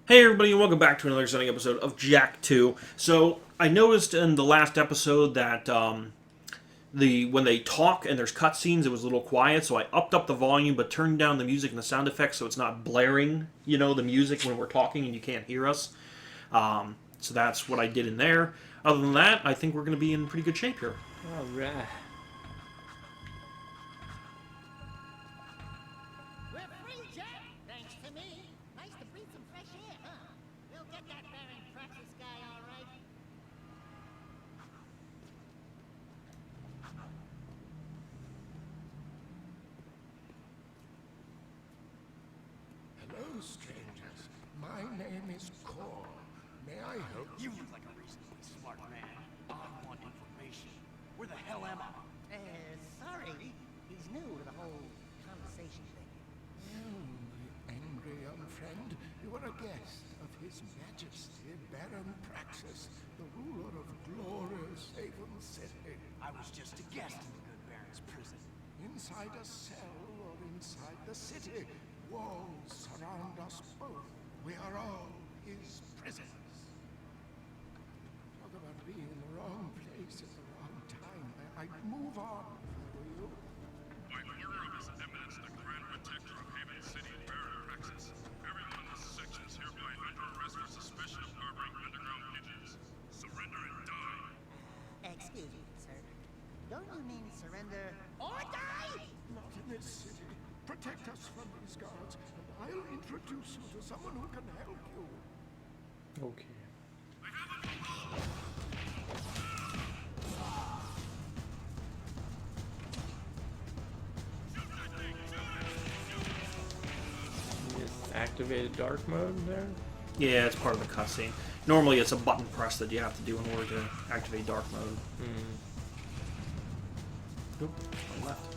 Hey everybody, and welcome back to another exciting episode of Jack 2. So, I noticed in the last episode that when they talk and there's cutscenes, it was a little quiet, so I upped up the volume but turned down the music and the sound effects so it's not blaring, the music when we're talking and you can't hear us. So that's what I did in there. Other than that, I think we're going to be in pretty good shape here. Alright. We're free, Jack! Thanks to me. Nice to breathe some fresh air, huh? We'll get that Baron Praxis guy, all right. Hello, strangers. My name is Cor. May I help you? You look like a reasonably smart man. I want information. Where the hell am I? Sorry. He's new to the whole conversation thing. My angry young friend, you are a guest of His Majesty Baron Praxis, the ruler of glorious Haven City. I was just a guest in the good Baron's prison. Inside a cell or inside the city, walls surround us both. We are all his prisoners. Talk about being in the wrong place at the wrong time. I'd move on if I were you. By order of His Eminence, the Grand Protector of Haven City, Baron Praxis, everyone in this section is hereby under arrest for suspicion of harboring underground pigeons. Surrender and die. Excuse me, sir. Don't you mean surrender or die? Not in this city. Protect us from these guards, and I'll introduce you to someone who can help you. Okay. Just activated dark mode there? Yeah, it's part of the cutscene. Normally it's a button press that you have to do in order to activate dark mode. Oop, on left.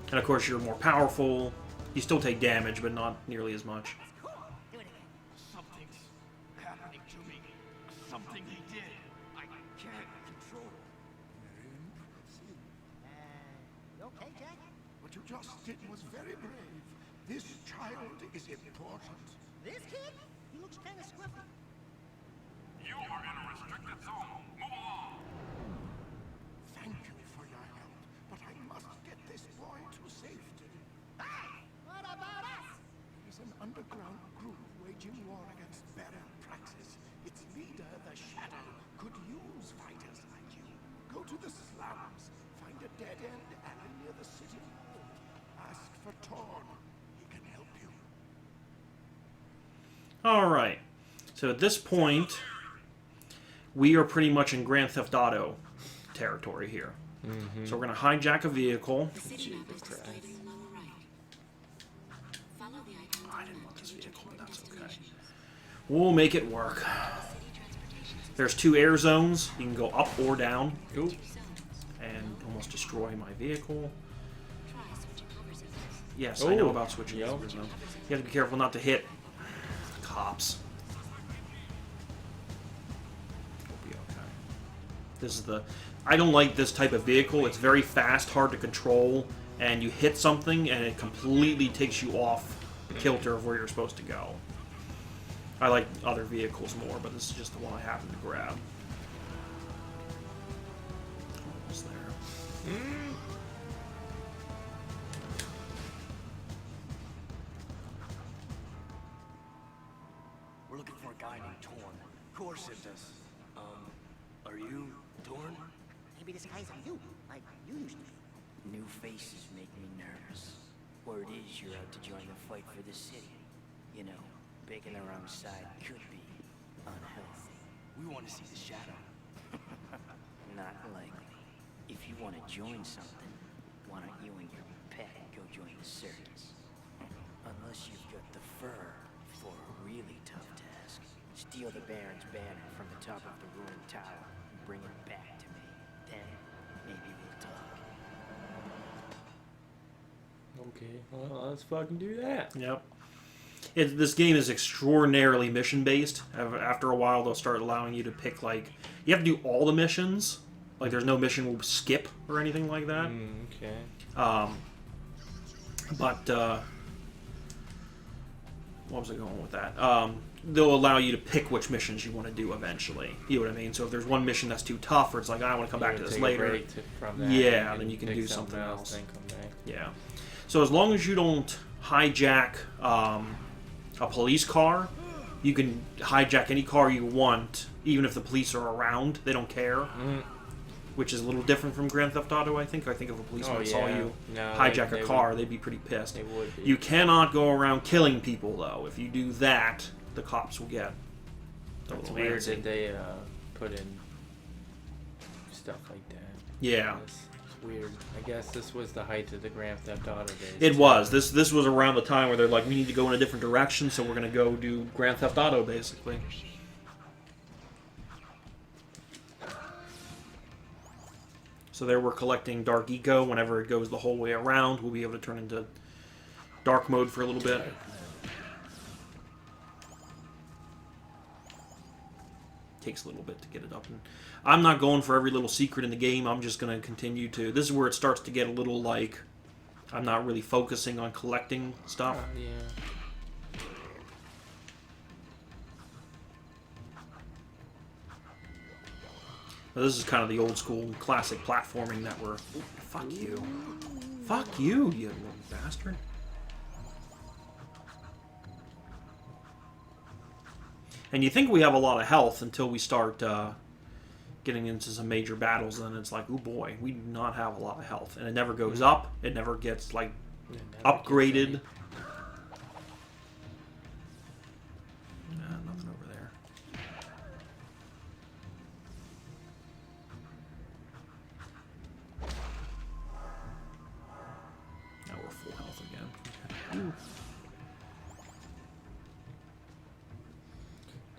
And of course you're more powerful. You still take damage, but not nearly as much. Cool. Do it again. Something's happening to me. Something he did. I can't control it. Very impressive. You okay, Jack? What you just did was very brave. This child is important. This kid? He looks kind of scruffy. You are in a restricted zone. Move along. Thank you for your help, but I must get this boy to safety. Hey! What about us? There's an underground group waging war against Baron Praxis. Its leader, the Shadow, could use fighters like you. Go to the slums, find a dead-end alley near the city wall. Ask for Torn. He can help you. Alright. So at this point, we are pretty much in Grand Theft Auto territory here. So we're going to hijack a vehicle. The city map is displayed in the lower right. Follow the icons. I didn't want this vehicle, but that's okay. We'll make it work. There's 2 air zones. You can go up or down. Oop. And almost destroy my vehicle. Try switching hover zones. Yes, I know Oh, about switching yep. hover zones. You have to be careful not to hit cops. We'll be okay. This is the... I don't like this type of vehicle. It's very fast, hard to control, and you hit something and it completely takes you off kilter of where you're supposed to go. I like other vehicles more, but this is just the one I happened to grab. Almost there. We're looking for a guy named Torn. Of course it does. Are you Torn? Maybe this guy's a you, like you used to be. New faces make me nervous. Word is you're out to join the fight for the city. You know, picking the wrong side could be unhealthy. We want to see the Shadow. Not likely. If you want to join something, why don't you and your pet go join the circus? Unless you've got the fur for a really tough task. Steal the Baron's banner from the top of the ruined tower and bring it back to me. Then, maybe we'll talk. Okay, well, let's fucking do that. Yep. This game is extraordinarily mission-based. After a while, they'll start allowing you to pick, like... You have to do all the missions. Like, there's no mission we'll skip or anything like that. Okay. But, what was I going with that? they'll allow you to pick which missions you want to do eventually. You know what I mean? So if there's one mission that's too tough, or it's like I want to come back to this take a later. break from that, Yeah, and then you can pick do something else. then come back. Yeah. So as long as you don't hijack a police car, you can hijack any car you want, even if the police are around. They don't care. Which is a little different from Grand Theft Auto, I think. I think if a policeman saw you hijack a car, they'd be pretty pissed. They would be. You cannot go around killing people, though. If you do that, the cops will get a It's little weird antsy. that they put in stuff like that. Yeah. It's weird. I guess this was the height of the Grand Theft Auto days. It too. was. This was around the time where they're like, we need to go in a different direction, so we're going to go do Grand Theft Auto, basically. So there we're collecting Dark Eco. Whenever it goes the whole way around, we'll be able to turn into dark mode for a little bit. Takes a little bit to get it up. And I'm not going for every little secret in the game. I'm just going to continue to... This is where it starts to get a little like... I'm not really focusing on collecting stuff. Yeah. Now, this is kind of the old school classic platforming that we're... Ooh, fuck you. Fuck you, you little bastard. And you think we have a lot of health until we start getting into some major battles, and then it's like, oh boy, we do not have a lot of health. And it never goes up. It never gets, like, upgraded. Nothing over there. Now we're full health again. Ooh.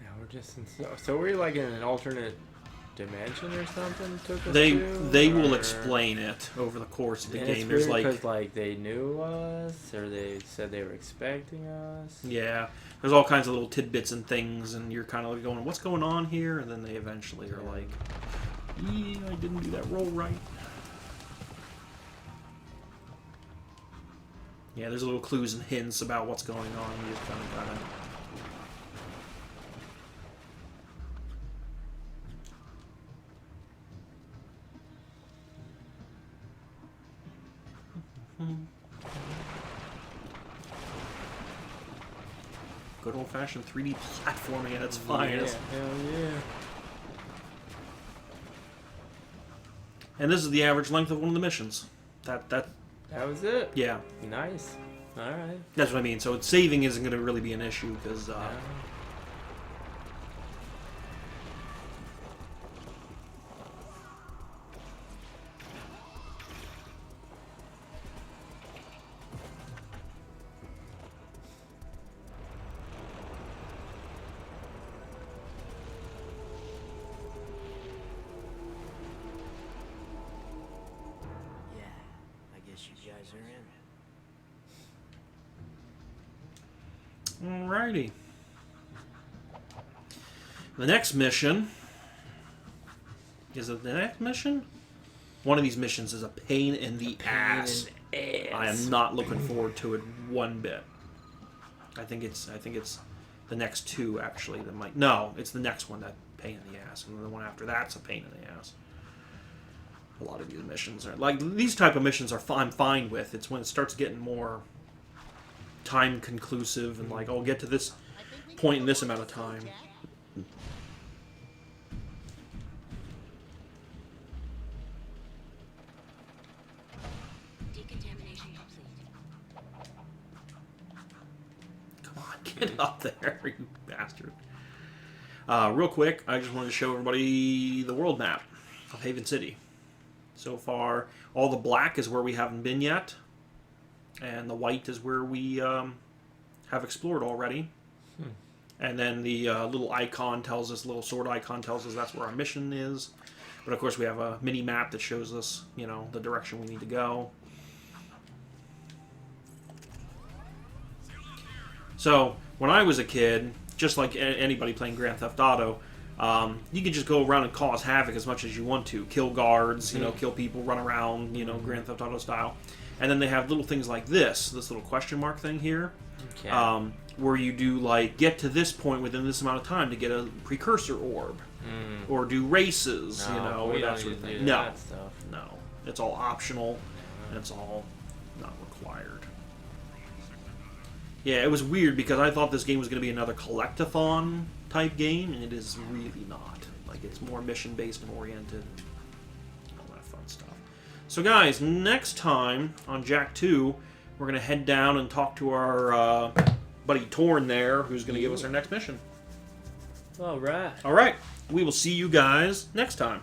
Now we're just in, so we're like in an alternate dimension or something. Took us They to, will or- explain it over the course of the And game. it's There's weird like 'cause, like they knew us, or they said they were expecting us. yeah, there's all kinds of little tidbits and things, and you're kind of like going, "What's going on here?" And then they eventually are like, "Yeah, I didn't do that roll right." Yeah, there's little clues and hints about what's going on. You just kind of gotta. Good old-fashioned 3D platforming at its finest. Yeah, hell yeah. And this is the average length of one of the missions. That That was it. yeah, Nice. All right. that's what I mean. So saving isn't going to really be an issue because Yeah, I guess you guys are in. Alrighty. The next mission. Is it the next mission? One of these missions is a pain in the ass. I am not looking forward to it one bit. I think it's the next two actually that might. No, it's the next one that pain in the ass, and the one after that's a pain in the ass. A lot of these missions are like these type of missions are I'm fine with. It's when it starts getting more time conclusive and like I'll get to this point in this amount of time. Decontamination complete. Come on, get up there, you bastard. Real quick, I just wanted to show everybody the world map of Haven City. So far, all the black is where we haven't been yet, and the white is where we have explored already. And then the little icon tells us, little sword icon tells us that's where our mission is. But of course, we have a mini map that shows us, you know, the direction we need to go. So when I was a kid, just like anybody playing Grand Theft Auto, you could just go around and cause havoc as much as you want to. Kill guards, you know, kill people, run around, you know, Grand Theft Auto style. And then they have little things like this little question mark thing here. Okay. where you do like get to this point within this amount of time to get a precursor orb, or do races, you know, or we that don't sort of need to thing. do No, that stuff. no, it's all optional, and it's all not required. Yeah, it was weird because I thought this game was going to be another collectathon type game, and it is really not. Like, it's more mission-based and oriented. All that fun stuff. So, guys, next time on Jak 2, we're going to head down and talk to our buddy Torn there, who's going to give us our next mission. All right. All right, we will see you guys next time.